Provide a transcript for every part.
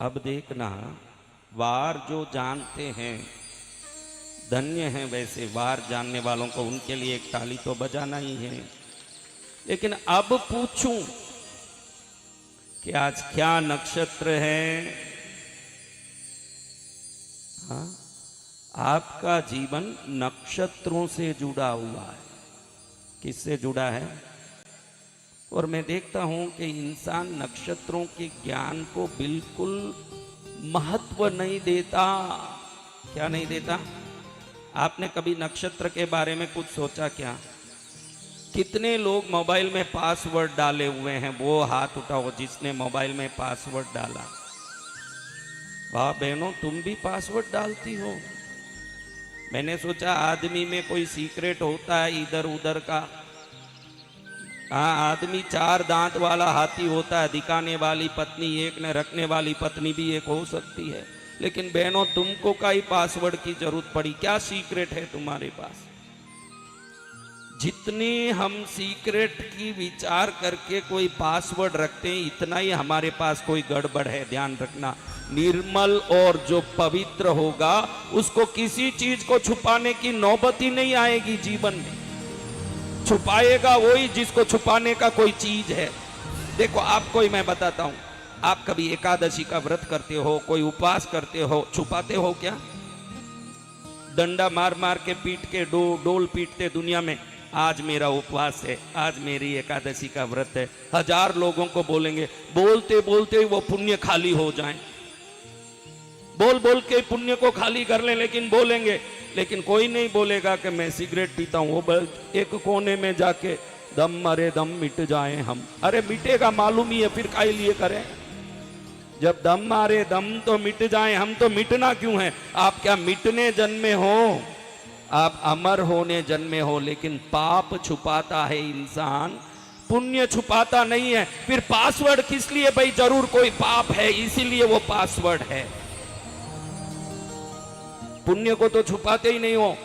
अब देखना, वार जो जानते हैं धन्य हैं, वैसे वार जानने वालों को उनके लिए एक ताली तो बजाना ही है। लेकिन अब पूछूं कि आज क्या नक्षत्र है? हाँ, आपका जीवन नक्षत्रों से जुड़ा हुआ है। किससे जुड़ा है? और मैं देखता हूं कि इंसान नक्षत्रों के ज्ञान को बिल्कुल महत्व नहीं देता। क्या नहीं देता? आपने कभी नक्षत्र के बारे में कुछ सोचा क्या? कितने लोग मोबाइल में पासवर्ड डाले हुए हैं? वो हाथ उठाओ जिसने मोबाइल में पासवर्ड डाला। वाह बहनों, तुम भी पासवर्ड डालती हो। मैंने सोचा आदमी में कोई सीक्रेट होता है इधर उधर का। हाँ, आदमी 4 दांत वाला हाथी होता है, दिखाने वाली पत्नी एक ने, रखने वाली पत्नी भी एक हो सकती है। लेकिन बहनों, तुमको का ही पासवर्ड की जरूरत पड़ी? क्या सीक्रेट है तुम्हारे पास? जितने हम सीक्रेट की विचार करके कोई पासवर्ड रखते हैं, इतना ही हमारे पास कोई गड़बड़ है। ध्यान रखना, निर्मल और जो पवित्र होगा उसको किसी चीज को छुपाने की नौबत ही नहीं आएगी जीवन में। छुपाएगा वही जिसको छुपाने का कोई चीज है। देखो, आपको ही मैं बताता हूं, आप कभी एकादशी का व्रत करते हो, कोई उपवास करते हो, छुपाते हो क्या? डंडा मार मार के पीट के डोल पीटते दुनिया में, आज मेरा उपवास है, आज मेरी एकादशी का व्रत है। 1000 लोगों को बोलेंगे, बोलते बोलते वो पुण्य खाली हो जाए। बोल बोल के पुण्य को खाली कर ले, लेकिन बोलेंगे। लेकिन कोई नहीं बोलेगा कि मैं सिगरेट पीता हूं। वो एक कोने में जाके दम मरे दम मिट जाए हम। अरे मिटेगा मालूम ही है, फिर काहे लिए करें? जब दम मारे दम तो मिट जाए हम, तो मिटना क्यों है? आप क्या मिटने जन्मे हो? आप अमर होने जन्मे हो। लेकिन पाप छुपाता है इंसान, पुण्य छुपाता नहीं है। फिर पासवर्ड किस लिए भाई? जरूर कोई पाप है, इसीलिए वो पासवर्ड है। पुण्य को तो छुपाते ही नहीं हो।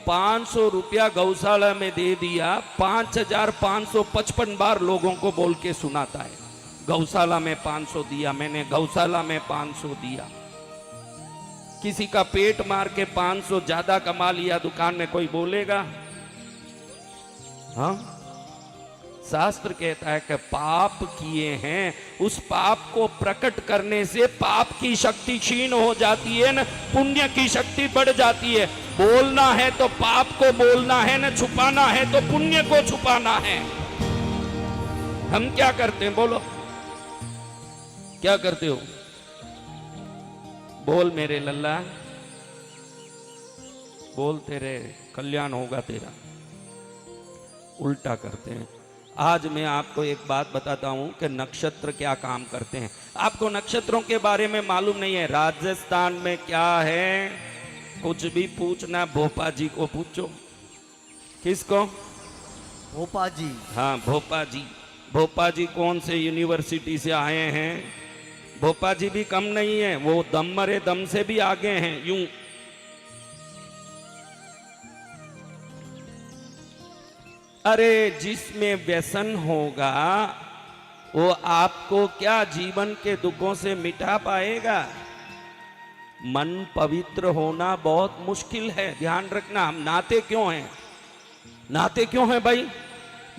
500 रुपया गौशाला में दे दिया, 5555 बार लोगों को बोल के सुनाता है, गौशाला में 500 दिया मैंने, गौशाला में 500 दिया। किसी का पेट मार के 500 ज्यादा कमा लिया दुकान में, कोई बोलेगा? हाँ, शास्त्र कहता है कि पाप किए हैं, उस पाप को प्रकट करने से पाप की शक्ति क्षीण हो जाती है न, पुण्य की शक्ति बढ़ जाती है। बोलना है तो पाप को बोलना है न, छुपाना है तो पुण्य को छुपाना है। हम क्या करते हैं? बोलो, क्या करते हो? बोल मेरे लल्ला, बोलते रहे, कल्याण होगा तेरा। उल्टा करते हैं। आज मैं आपको एक बात बताता हूं कि नक्षत्र क्या काम करते हैं। आपको नक्षत्रों के बारे में मालूम नहीं है। राजस्थान में क्या है, कुछ भी पूछना भोपा जी को पूछो। किसको? भोपा जी। हाँ, भोपा जी। भोपा जी कौन से यूनिवर्सिटी से आए हैं? भोपा जी भी कम नहीं है, वो दम मरे दम से भी आगे हैं। यूं अरे जिसमें व्यसन होगा वो आपको क्या जीवन के दुखों से मिटा पाएगा? मन पवित्र होना बहुत मुश्किल है। ध्यान रखना, हम नाते क्यों हैं? नाते क्यों हैं भाई?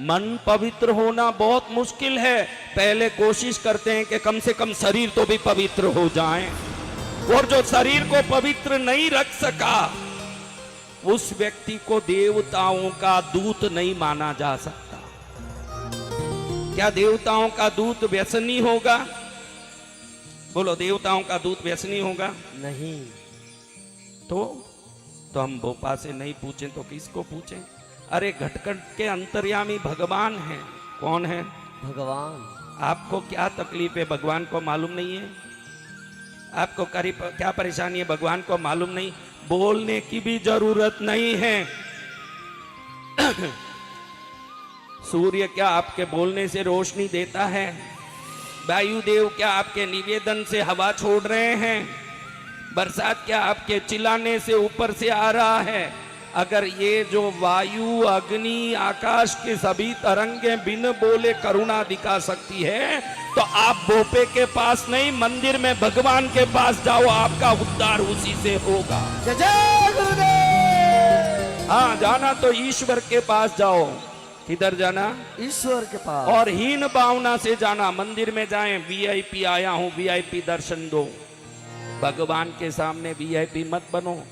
मन पवित्र होना बहुत मुश्किल है। पहले कोशिश करते हैं कि कम से कम शरीर तो भी पवित्र हो जाए। और जो शरीर को पवित्र नहीं रख सका, उस व्यक्ति को देवताओं का दूत नहीं माना जा सकता। क्या देवताओं का दूत व्यसनी होगा? बोलो, देवताओं का दूत व्यसनी होगा? नहीं। तो हम भोपा से नहीं पूछें तो किसको पूछें? अरे घटघट के अंतर्यामी भगवान है। कौन है? भगवान। आपको क्या तकलीफ है भगवान को मालूम नहीं है? आपको क्या परेशानी है भगवान को मालूम नहीं? बोलने की भी जरूरत नहीं है। सूर्य क्या आपके बोलने से रोशनी देता है? वायुदेव क्या आपके निवेदन से हवा छोड़ रहे हैं? बरसात क्या आपके चिल्लाने से ऊपर से आ रहा है? अगर ये जो वायु, अग्नि, आकाश के सभी तरंगें बिन बोले करुणा दिखा सकती है, तो आप भोपे के पास नहीं, मंदिर में भगवान के पास जाओ, आपका उद्धार उसी से होगा। जय जय गुरुदेव। हाँ, जाना तो ईश्वर के पास जाओ। किधर जाना? ईश्वर के पास। और हीन भावना से जाना। मंदिर में जाएं, वीआईपी आया हूं, वीआईपी दर्शन दो। भगवान के सामने वीआईपी मत बनो।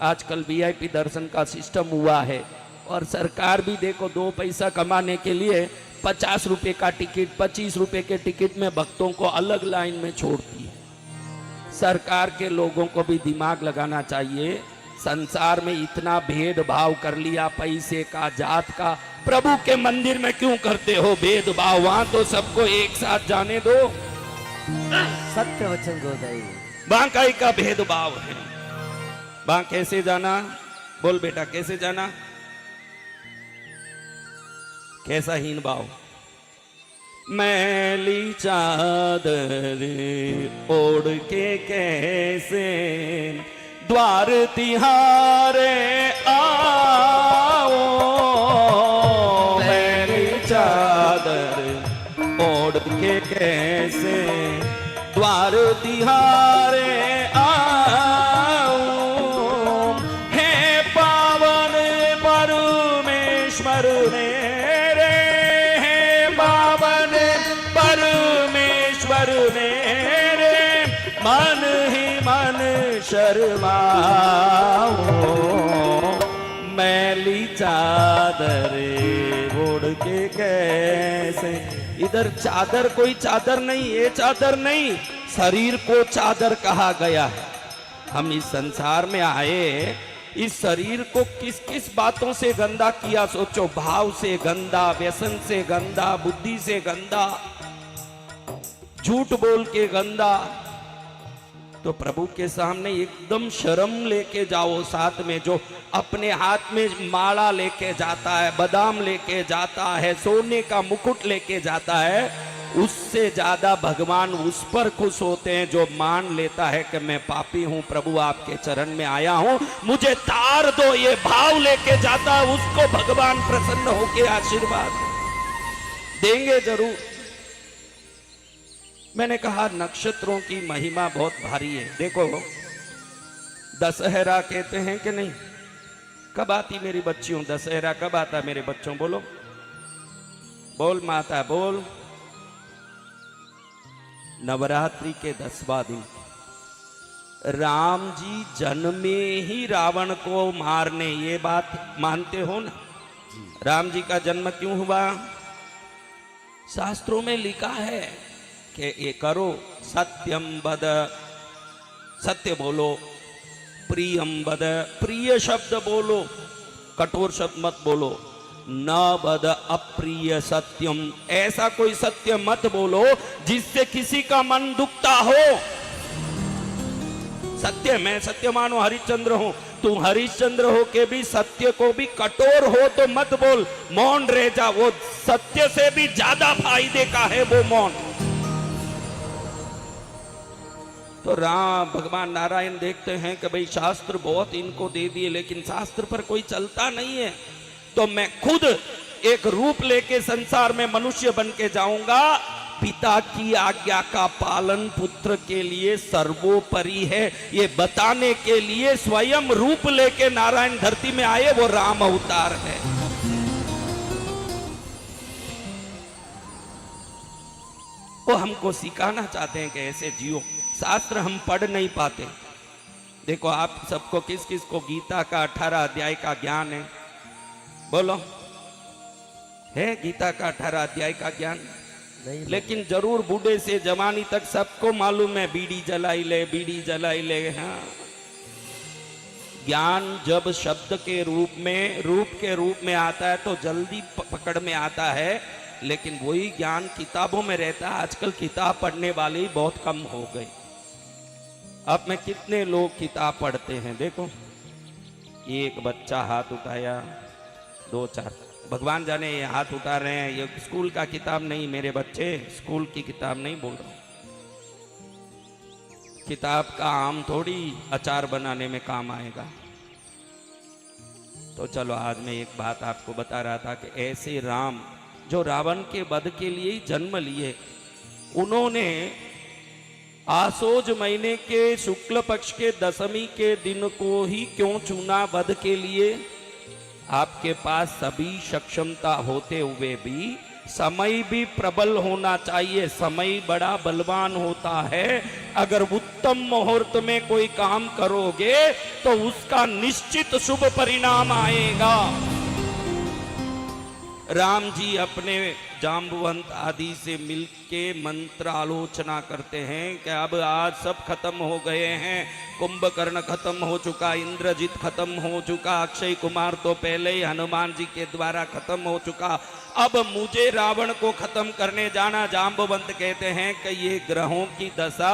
आजकल वीआईपी दर्शन का सिस्टम हुआ है, और सरकार भी देखो 2 पैसा कमाने के लिए 50 रुपए का टिकट, 25 रुपए के टिकट में भक्तों को अलग लाइन में छोड़ती है। सरकार के लोगों को भी दिमाग लगाना चाहिए। संसार में इतना भेदभाव कर लिया, पैसे का, जात का, प्रभु के मंदिर में क्यों करते हो भेदभाव? वहां तो सबको एक साथ जाने दो। सत्य वचन गुरुदेव। वहां का भेदभाव है। वहां कैसे जाना? बोल बेटा, कैसे जाना? कैसा हीन भाव? मैली चादर ओढ़ के कैसे द्वार तिहारे आओ, मैली चादर ओढ़ के कैसे द्वार तिहारे आओ, हे पावन परमेश्वर मेरे, हे पावन परमेश्वर मेरे, मन ही मन शर्माओ, मैली चादर ओढ़ के कैसे। इधर चादर कोई चादर नहीं, ये चादर नहीं, शरीर को चादर कहा गया है। हम इस संसार में आए, इस शरीर को किस किस बातों से गंदा किया सोचो। भाव से गंदा, व्यसन से गंदा, बुद्धि से गंदा, झूठ बोल के गंदा। तो प्रभु के सामने एकदम शर्म लेके जाओ। साथ में जो अपने हाथ में माला लेके जाता है, बादाम लेके जाता है, सोने का मुकुट लेके जाता है, उससे ज्यादा भगवान उस पर खुश होते हैं जो मान लेता है कि मैं पापी हूं, प्रभु आपके चरण में आया हूं, मुझे तार दो। ये भाव लेके जाता है, उसको भगवान प्रसन्न होके आशीर्वाद देंगे जरूर। मैंने कहा नक्षत्रों की महिमा बहुत भारी है। देखो, दशहरा कहते हैं कि नहीं? कब आती मेरी बच्चियों दशहरा? कब आता मेरे बच्चों? बोलो, बोल माता बोल। नवरात्रि के 10वां दिन राम जी जन्मे ही रावण को मारने, ये बात मानते हो ना? राम जी का जन्म क्यों हुआ? शास्त्रों में लिखा है कि ये करो, सत्यम वद, सत्य बोलो, प्रियम वद, प्रिय शब्द बोलो, कठोर शब्द मत बोलो, न वद अप्रिय सत्यम, ऐसा कोई सत्य मत बोलो जिससे किसी का मन दुखता हो। सत्य, मैं सत्य मानो हरिश्चंद्र हूं, तू हरिश्चंद्र हो के भी सत्य को भी कठोर हो तो मत बोल, मौन रह जा। वो सत्य से भी ज्यादा फायदे का है वो मौन। तो राम भगवान नारायण देखते हैं कि भाई शास्त्र बहुत इनको दे दिए, लेकिन शास्त्र पर कोई चलता नहीं है, तो मैं खुद एक रूप लेके संसार में मनुष्य बन के जाऊंगा। पिता की आज्ञा का पालन पुत्र के लिए सर्वोपरि है, ये बताने के लिए स्वयं रूप लेके नारायण धरती में आए, वो राम अवतार है। वो हमको सिखाना चाहते हैं कि ऐसे जियो। शास्त्र हम पढ़ नहीं पाते। देखो, आप सबको किस किस को गीता का 18 अध्याय का ज्ञान है? बोलो, है गीता का 18 अध्याय का ज्ञान? नहीं, लेकिन जरूर बूढ़े से जवानी तक सबको मालूम है, बीड़ी जलाई ले, बीड़ी जलाई ले। हाँ, ज्ञान जब शब्द के रूप के रूप में आता है तो जल्दी पकड़ में आता है, लेकिन वही ज्ञान किताबों में रहता है। आजकल किताब पढ़ने वाले ही बहुत कम हो गए। अब में कितने लोग किताब पढ़ते हैं? देखो, एक बच्चा हाथ उठाया, 2 4, भगवान जाने ये हाथ उठा रहे हैं। ये स्कूल का किताब नहीं मेरे बच्चे, स्कूल की किताब नहीं बोल रहा हूं। किताब का आम थोड़ी अचार बनाने में काम आएगा। तो चलो, आज मैं एक बात आपको बता रहा था कि ऐसे राम जो रावण के वध के लिए ही जन्म लिए, उन्होंने आसोज महीने के शुक्ल पक्ष के दशमी के दिन को ही क्यों चुना वध के लिए? आपके पास सभी सक्षमता होते हुए भी समय भी प्रबल होना चाहिए। समय बड़ा बलवान होता है। अगर उत्तम मुहूर्त में कोई काम करोगे तो उसका निश्चित शुभ परिणाम आएगा। राम जी अपने जाम्बवंत आदि से मिलके मंत्र आलोचना करते हैं कि अब आज सब खत्म हो गए हैं। कुंभकर्ण खत्म हो चुका, इंद्रजीत खत्म हो चुका, अक्षय कुमार तो पहले ही हनुमान जी के द्वारा खत्म हो चुका। अब मुझे रावण को खत्म करने जाना। जाम्बवंत कहते हैं कि ये ग्रहों की दशा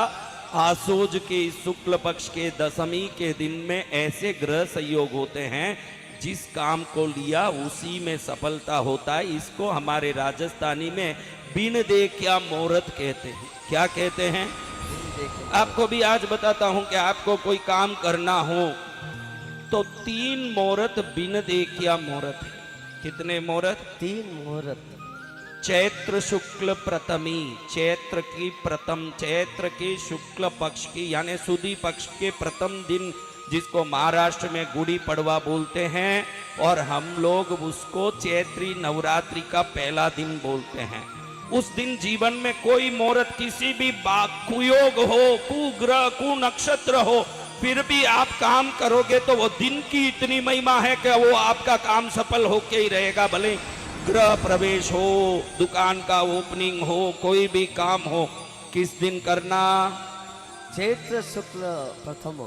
आसोज के शुक्ल पक्ष के दशमी के दिन में ऐसे ग्रह संयोग होते हैं जिस काम को लिया उसी में सफलता होता है। इसको हमारे राजस्थानी में बिन देखिया मुहूर्त कहते हैं। क्या कहते हैं? आपको भी आज बताता हूं कि आपको कोई काम करना हो तो 3 मुहूर्त बिन देखिया मुहूर्त है। कितने मुहूर्त? 3 मुहूर्त। चैत्र शुक्ल प्रथमी, चैत्र की प्रथम, चैत्र के शुक्ल पक्ष की यानी सुदी पक्ष के प्रथम दिन, जिसको महाराष्ट्र में गुड़ी पड़वा बोलते हैं और हम लोग उसको चैत्री नवरात्रि का पहला दिन बोलते हैं। उस दिन जीवन में कोई मुहूर्त किसी भी कुयोग हो, कुग्रह कुनक्षत्र हो, फिर भी आप काम करोगे तो वो दिन की इतनी महिमा है कि वो आपका काम सफल होके ही रहेगा। भले गृह प्रवेश हो, दुकान का ओपनिंग हो, कोई भी काम हो। किस दिन करना? चैत्र शुक्ल प्रथम,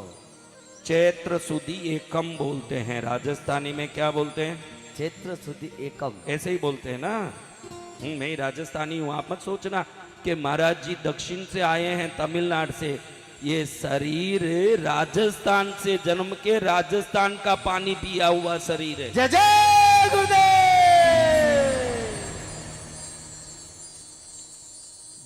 चैत्र सुदी एकम बोलते हैं। राजस्थानी में क्या बोलते हैं? चैत्र सुदी एकम, ऐसे ही बोलते हैं ना। मैं ही राजस्थानी हूँ, आप मत सोचना कि महाराज जी दक्षिण से आए हैं, तमिलनाडु से। ये शरीर राजस्थान से जन्म के राजस्थान का पानी पिया हुआ शरीर है। जय जय गुरुदेव।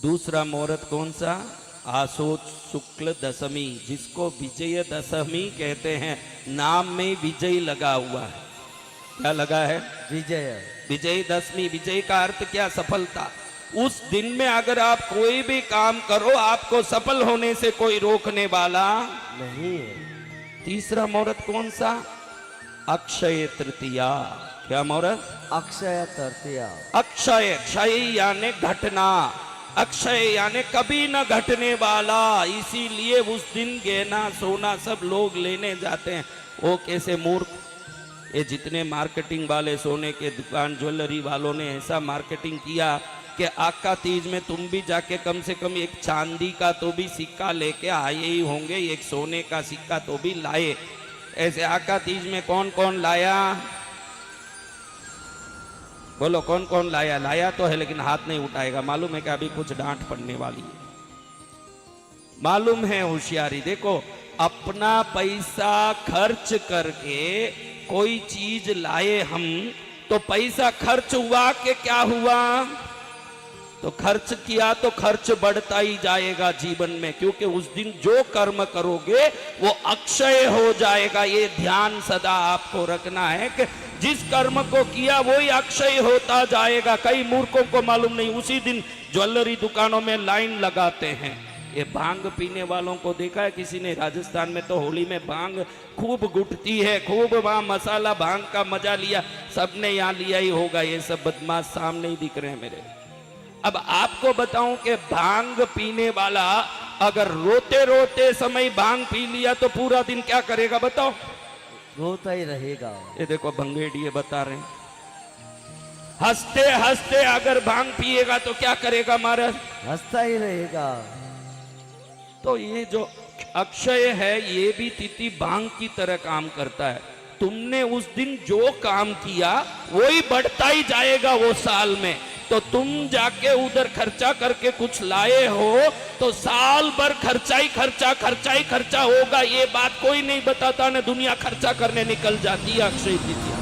दूसरा मुहूर्त कौन सा? आसोज शुक्ल दशमी, जिसको विजय दशमी कहते हैं। नाम में विजय लगा हुआ है। क्या लगा है? विजय। विजय दशमी, विजय का अर्थ क्या? सफलता। उस दिन में अगर आप कोई भी काम करो आपको सफल होने से कोई रोकने वाला नहीं है। तीसरा मुहूर्त कौन सा? अक्षय तृतीया। क्या मुहूर्त? अक्षय तृतीया। अक्षय, क्षय यानी घटना, अक्षय यानी कभी न घटने वाला। इसीलिए उस दिन गहना सोना सब लोग लेने जाते हैं। वो कैसे मूर्ख, ये जितने मार्केटिंग वाले सोने के दुकान ज्वेलरी वालों ने ऐसा मार्केटिंग किया कि आका तीज में तुम भी जाके कम से कम एक चांदी का तो भी सिक्का लेके आए ही होंगे, एक सोने का सिक्का तो भी लाए। ऐसे आका तीज में कौन कौन लाया? बोलो कौन कौन लाया? लाया तो है लेकिन हाथ नहीं उठाएगा। मालूम है कि अभी कुछ डांट पड़ने वाली है। मालूम है होशियारी। देखो, अपना पैसा खर्च करके कोई चीज लाए हम तो पैसा खर्च हुआ कि क्या हुआ? तो खर्च किया तो खर्च बढ़ता ही जाएगा जीवन में, क्योंकि उस दिन जो कर्म करोगे वो अक्षय हो जाएगा। ये ध्यान सदा आपको रखना है कि जिस कर्म को किया वही अक्षय होता जाएगा। कई मूर्खों को मालूम नहीं, उसी दिन ज्वेलरी दुकानों में लाइन लगाते हैं। ये भांग पीने वालों को देखा है किसी ने? राजस्थान में तो होली में भांग खूब गुटती है, खूब वहां मसाला भांग का मजा लिया। सबने यहाँ लिया ही होगा। ये सब बदमाश सामने ही दिख रहे हैं मेरे। अब आपको बताऊं कि भांग पीने वाला अगर रोते रोते समय भांग पी लिया तो पूरा दिन क्या करेगा बताओ? रोता ही रहेगा। ये देखो भंगेड़िए बता रहे हैं, हंसते हंसते अगर भांग पिएगा तो क्या करेगा महाराज? हंसता ही रहेगा। तो ये जो अक्षय है ये भी तिथि भांग की तरह काम करता है। तुमने उस दिन जो काम किया वही बढ़ता ही जाएगा वो साल में। तो तुम जाके उधर खर्चा करके कुछ लाए हो तो साल भर खर्चा ही खर्चा होगा। ये बात कोई नहीं बताता ना, दुनिया खर्चा करने निकल जाती है अक्षय तृतीया।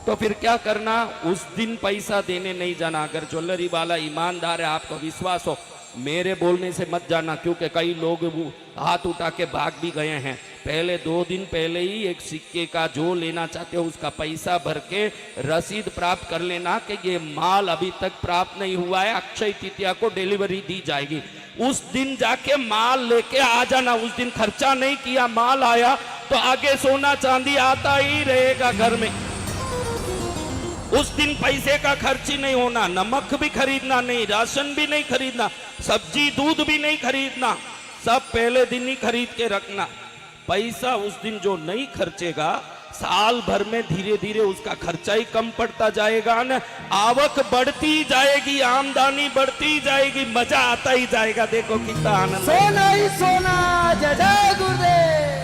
तो फिर क्या करना? उस दिन पैसा देने नहीं जाना। अगर ज्वेलरी वाला ईमानदार है, आपको विश्वास हो, मेरे बोलने से मत जाना, क्योंकि कई लोग वो हाथ उठा के भाग भी गए हैं। पहले 2 दिन पहले ही एक सिक्के का जो लेना चाहते हो उसका पैसा भर के रसीद प्राप्त कर लेना कि ये माल अभी तक प्राप्त नहीं हुआ है, अक्षय तृतीया को डिलीवरी दी जाएगी। उस दिन जाके माल लेके आ जाना। उस दिन खर्चा नहीं किया, माल आया तो आगे सोना चांदी आता ही रहेगा घर में। उस दिन पैसे का खर्च ही नहीं होना, नमक भी खरीदना नहीं, राशन भी नहीं खरीदना, सब्जी दूध भी नहीं खरीदना, सब पहले दिन ही खरीद के रखना। पैसा उस दिन जो नहीं खर्चेगा, साल भर में धीरे धीरे उसका खर्चा ही कम पड़ता जाएगा न, आवक बढ़ती जाएगी, आमदनी बढ़ती जाएगी, मजा आता ही जाएगा। देखो कितना आनंद है। सोना ही सोना, जय जय गुरुदेव।